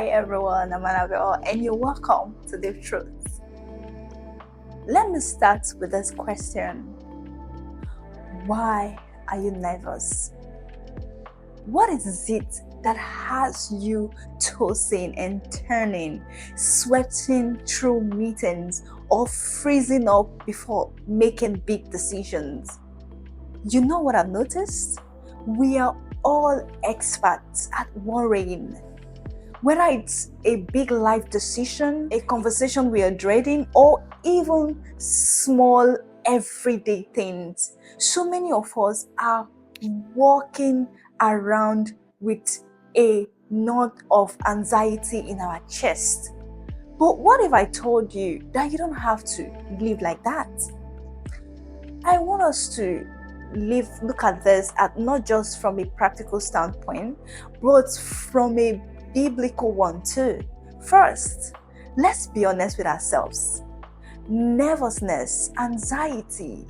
Hi everyone, I'm Annabelle and you're welcome to Deep Truths. Let me start with this question. Why are you nervous? What is it that has you tossing and turning, sweating through meetings, or freezing up before making big decisions? You know what I've noticed? We are all experts at worrying. Whether it's a big life decision, a conversation we are dreading, or even small everyday things, so many of us are walking around with a knot of anxiety in our chest. But what if I told you that you don't have to live like that? I want us to look at this at not just from a practical standpoint, but from a biblical one too. First, let's be honest with ourselves. Nervousness, anxiety,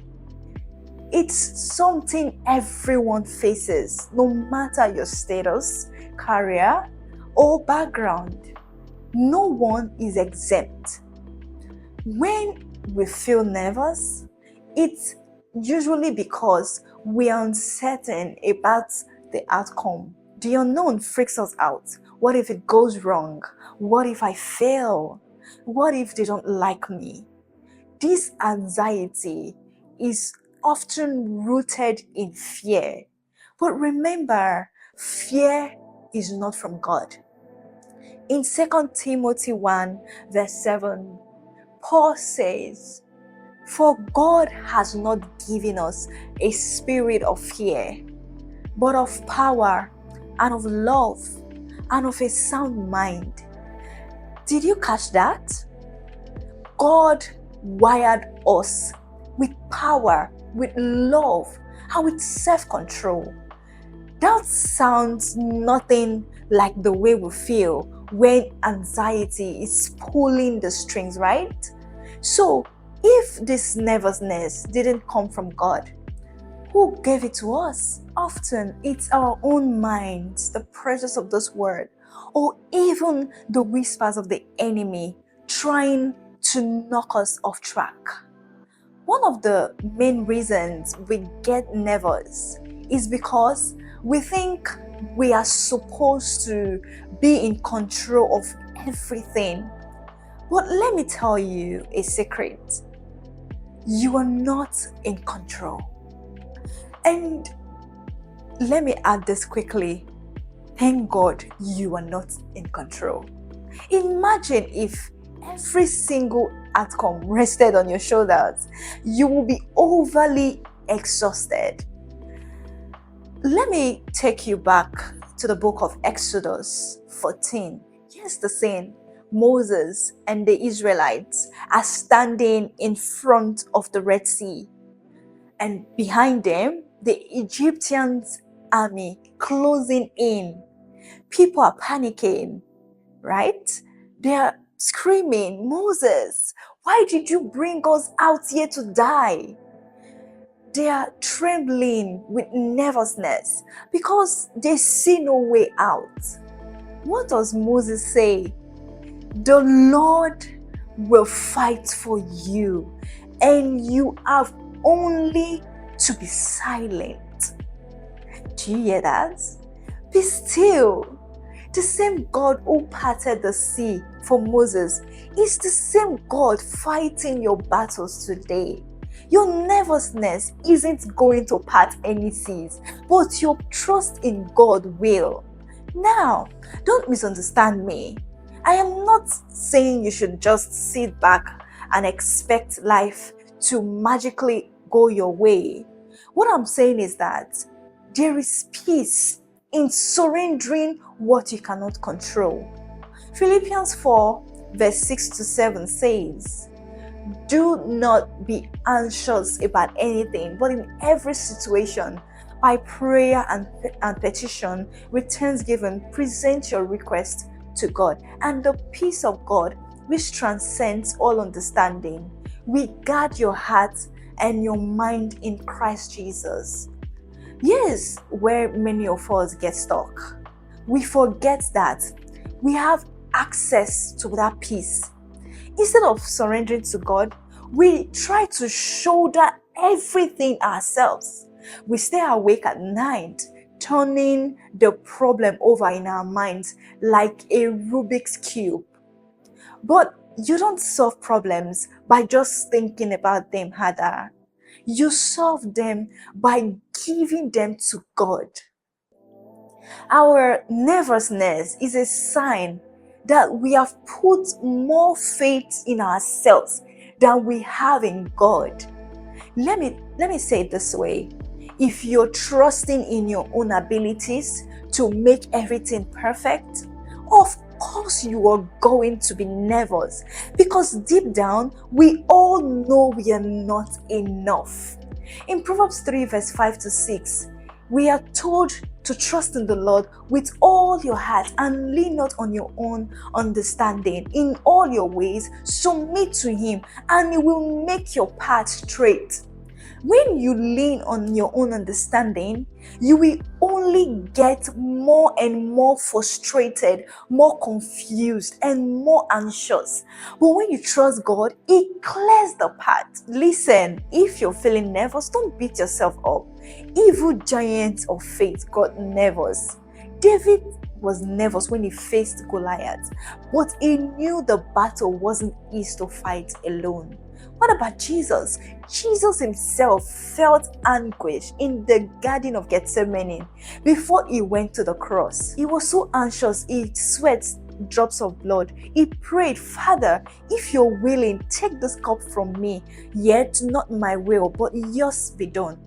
it's something everyone faces, no matter your status, career, or background. No one is exempt. When we feel nervous, it's usually because we are uncertain about the outcome. The unknown freaks us out. What if it goes wrong? What if I fail? What if they don't like me? This anxiety is often rooted in fear. But remember, fear is not from God. In 2 Timothy 1 verse 7, Paul says, "For God has not given us a spirit of fear, but of power and of love and of a sound mind." Did you catch that? God wired us with power, with love, and with self-control. That sounds nothing like the way we feel when anxiety is pulling the strings, right? So, if this nervousness didn't come from God, who gave it to us? Often it's our own minds, the pressures of this world, or even the whispers of the enemy trying to knock us off track. One of the main reasons we get nervous is because we think we are supposed to be in control of everything. But let me tell you a secret. You are not in control. And let me add this quickly. Thank God you are not in control. Imagine if every single outcome rested on your shoulders. You will be overly exhausted. Let me take you back to the book of Exodus 14. Here's the scene. Moses and the Israelites are standing in front of the Red Sea, and behind them, the Egyptians' army closing in. People are panicking, right? They are screaming, "Moses, why did you bring us out here to die?" They are trembling with nervousness because they see no way out. What does Moses say? "The Lord will fight for you, and you have only to be silent." Do you hear that? Be still. The same God who parted the sea for Moses is the same God fighting your battles today. Your nervousness isn't going to part any seas, but your trust in God will. Now, don't misunderstand me. I am not saying you should just sit back and expect life to magically go your way. What I'm saying is that there is peace in surrendering what you cannot control. Philippians 4 verse 6 to 7 says, "Do not be anxious about anything, but in every situation, by prayer and petition, with thanksgiving, present your request to God, and the peace of God, which transcends all understanding, will guard your heart and your mind in Christ Jesus." Yes, where many of us get stuck. We forget that we have access to that peace. Instead of surrendering to God, we try to shoulder everything ourselves. We stay awake at night, turning the problem over in our minds like a Rubik's Cube. But you don't solve problems by just thinking about them harder. You solve them by giving them to God. Our nervousness is a sign that we have put more faith in ourselves than we have in God. Let me say it this way. If you're trusting in your own abilities to make everything perfect, of course you are going to be nervous, because deep down we all know we are not enough. In Proverbs 3 verse 5 to 6, we are told to trust in the Lord with all your heart and lean not on your own understanding. In all your ways, submit to Him, and He will make your path straight. When you lean on your own understanding, you will only get more and more frustrated, more confused, and more anxious. But when you trust God, He clears the path. Listen, if you're feeling nervous, don't beat yourself up. Evil giants of faith got nervous. David was nervous when he faced Goliath, but he knew the battle wasn't his to fight alone. What about Jesus? Jesus himself felt anguish in the Garden of Gethsemane before he went to the cross. He was so anxious, he sweat drops of blood. He prayed, Father, if you're willing, take this cup from me, yet not my will, but yours be done.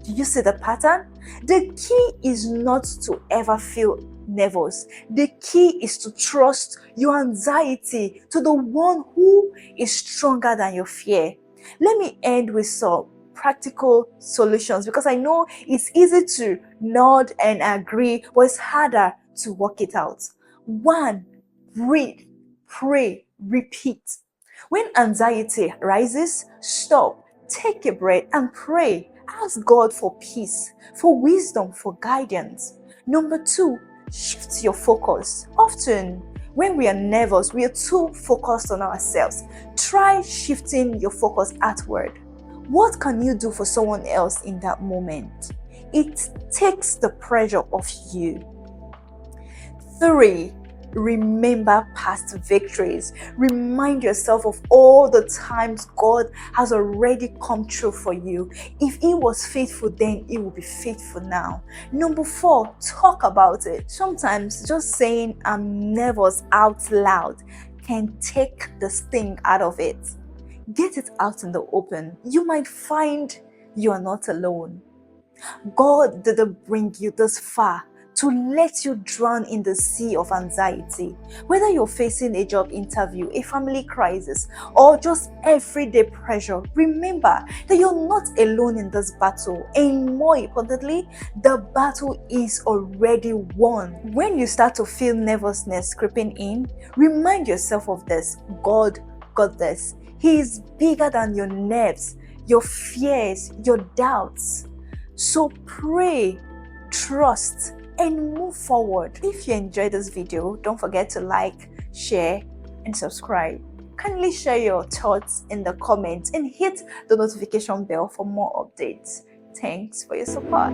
Do you see the pattern? The key is not to ever feel nervous. The key is to trust your anxiety to the one who is stronger than your fear. Let me end with some practical solutions, because I know it's easy to nod and agree, but it's harder to work it out. 1, breathe, pray, repeat. When anxiety rises, stop, take a breath and pray. Ask God for peace, for wisdom, for guidance. Number 2, shift your focus. Often, when we are nervous, we are too focused on ourselves. Try shifting your focus outward. What can you do for someone else in that moment? It takes the pressure off you. 3, remember past victories. Remind yourself of all the times God has already come true for you. If He was faithful then, He will be faithful now. Number 4, talk about it. Sometimes just saying I'm nervous out loud can take the sting out of it. Get it out in the open. You might find you are not alone. God didn't bring you this far to let you drown in the sea of anxiety. Whether you're facing a job interview, a family crisis, or just everyday pressure, remember that you're not alone in this battle. And more importantly, the battle is already won. When you start to feel nervousness creeping in, remind yourself of this. God got this. He is bigger than your nerves, your fears, your doubts. So pray, trust, and move forward. If you enjoyed this video, don't forget to like, share, and subscribe. Kindly share your thoughts in the comments and hit the notification bell for more updates. Thanks for your support.